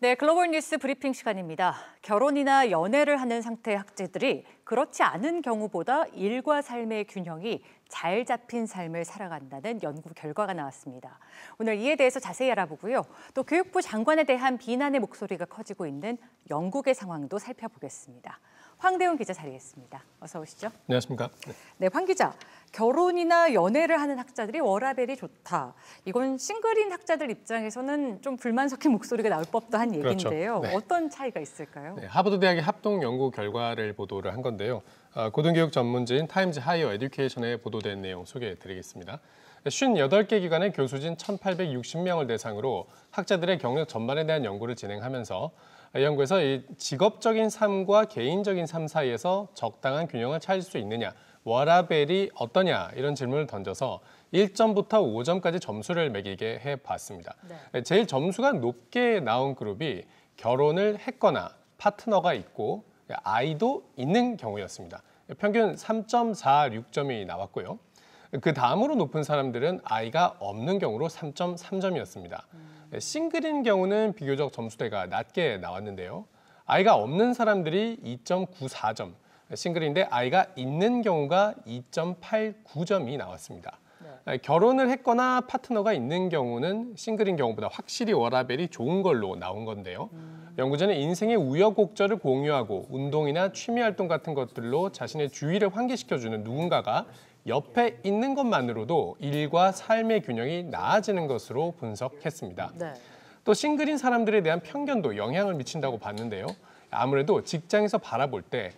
네, 글로벌 뉴스 브리핑 시간입니다. 결혼이나 연애를 하는 상태의 학생들이 그렇지 않은 경우보다 일과 삶의 균형이 잘 잡힌 삶을 살아간다는 연구 결과가 나왔습니다. 오늘 이에 대해서 자세히 알아보고요. 또 교육부 장관에 대한 비난의 목소리가 커지고 있는 영국의 상황도 살펴보겠습니다. 황대훈 기자 자리했습니다. 어서 오시죠. 안녕하십니까. 네, 황 기자. 결혼이나 연애를 하는 학자들이 워라밸이 좋다. 이건 싱글인 학자들 입장에서는 좀 불만 섞인 목소리가 나올 법도 한 얘기인데요. 그렇죠. 네. 어떤 차이가 있을까요? 네, 하버드 대학의 합동 연구 결과를 보도를 한 건데요. 고등교육 전문지인 타임즈 하이어 에듀케이션에 보도된 내용 소개해드리겠습니다. 58개 기관의 교수진 1,860명을 대상으로 학자들의 경력 전반에 대한 연구를 진행하면서 연구에서 이 직업적인 삶과 개인적인 삶 사이에서 적당한 균형을 찾을 수 있느냐, 워라밸이 어떠냐 이런 질문을 던져서 1점부터 5점까지 점수를 매기게 해봤습니다. 네. 제일 점수가 높게 나온 그룹이 결혼을 했거나 파트너가 있고 아이도 있는 경우였습니다. 평균 3.46점이 나왔고요. 그 다음으로 높은 사람들은 아이가 없는 경우로 3.3점이었습니다. 싱글인 경우는 비교적 점수대가 낮게 나왔는데요. 아이가 없는 사람들이 2.94점, 싱글인데 아이가 있는 경우가 2.89점이 나왔습니다. 네. 결혼을 했거나 파트너가 있는 경우는 싱글인 경우보다 확실히 워라밸이 좋은 걸로 나온 건데요. 연구자는 인생의 우여곡절을 공유하고 운동이나 취미활동 같은 것들로 자신의 주의를 환기시켜주는 누군가가 옆에 있는 것만으로도 일과 삶의 균형이 나아지는 것으로 분석했습니다. 네. 또 싱글인 사람들에 대한 편견도 영향을 미친다고 봤는데요. 아무래도 직장에서 바라볼 때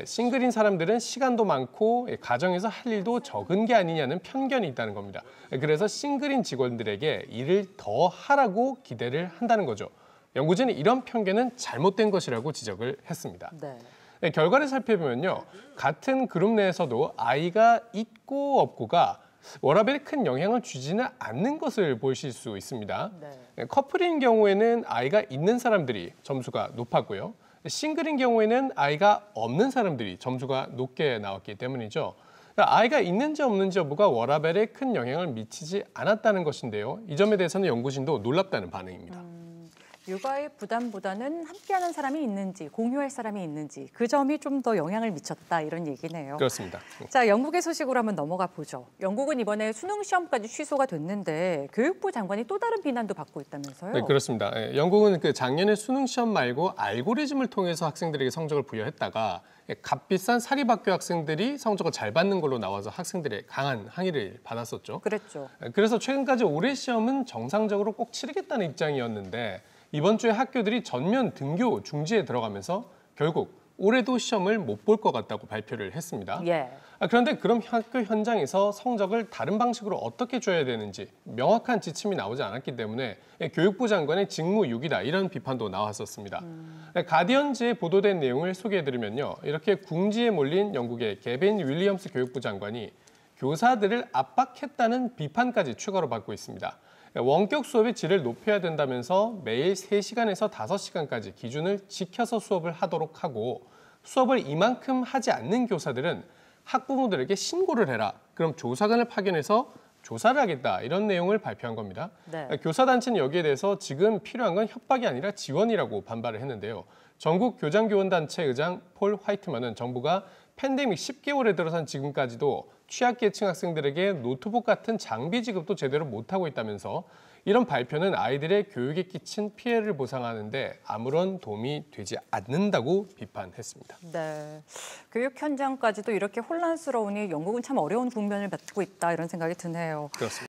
싱글인 사람들은 시간도 많고 가정에서 할 일도 적은 게 아니냐는 편견이 있다는 겁니다. 그래서 싱글인 직원들에게 일을 더 하라고 기대를 한다는 거죠. 연구진은 이런 편견은 잘못된 것이라고 지적을 했습니다. 네, 결과를 살펴보면요. 같은 그룹 내에서도 아이가 있고 없고가 워라밸에 큰 영향을 주지는 않는 것을 보실 수 있습니다. 네. 커플인 경우에는 아이가 있는 사람들이 점수가 높았고요. 싱글인 경우에는 아이가 없는 사람들이 점수가 높게 나왔기 때문이죠. 아이가 있는지 없는지 여부가 워라밸에 큰 영향을 미치지 않았다는 것인데요. 이 점에 대해서는 연구진도 놀랍다는 반응입니다. 육아의 부담보다는 함께하는 사람이 있는지, 공유할 사람이 있는지 그 점이 좀 더 영향을 미쳤다 이런 얘기네요. 그렇습니다. 자, 영국의 소식으로 한번 넘어가 보죠. 영국은 이번에 수능 시험까지 취소가 됐는데 교육부 장관이 또 다른 비난도 받고 있다면서요? 네, 그렇습니다. 영국은 작년에 수능 시험 말고 알고리즘을 통해서 학생들에게 성적을 부여했다가 값비싼 사립학교 학생들이 성적을 잘 받는 걸로 나와서 학생들의 강한 항의를 받았었죠. 그랬죠. 그래서 최근까지 올해 시험은 정상적으로 꼭 치르겠다는 입장이었는데 이번 주에 학교들이 전면 등교 중지에 들어가면서 결국 올해도 시험을 못 볼 것 같다고 발표를 했습니다. 예. 그런데 그럼 학교 현장에서 성적을 다른 방식으로 어떻게 줘야 되는지 명확한 지침이 나오지 않았기 때문에 교육부 장관의 직무유기다 이런 비판도 나왔었습니다. 가디언지에 보도된 내용을 소개해드리면요. 이렇게 궁지에 몰린 영국의 게빈 윌리엄스 교육부 장관이 교사들을 압박했다는 비판까지 추가로 받고 있습니다. 원격 수업의 질을 높여야 된다면서 매일 3시간에서 5시간까지 기준을 지켜서 수업을 하도록 하고 수업을 이만큼 하지 않는 교사들은 학부모들에게 신고를 해라. 그럼 조사관을 파견해서 조사를 하겠다. 이런 내용을 발표한 겁니다. 네. 교사단체는 여기에 대해서 지금 필요한 건 협박이 아니라 지원이라고 반발을 했는데요. 전국 교장교원단체 의장 폴 화이트만은 정부가 팬데믹 10개월에 들어선 지금까지도 취약계층 학생들에게 노트북 같은 장비 지급도 제대로 못하고 있다면서 이런 발표는 아이들의 교육에 끼친 피해를 보상하는데 아무런 도움이 되지 않는다고 비판했습니다. 네, 교육 현장까지도 이렇게 혼란스러우니 영국은 참 어려운 국면을 맞고 있다 이런 생각이 드네요. 그렇습니다.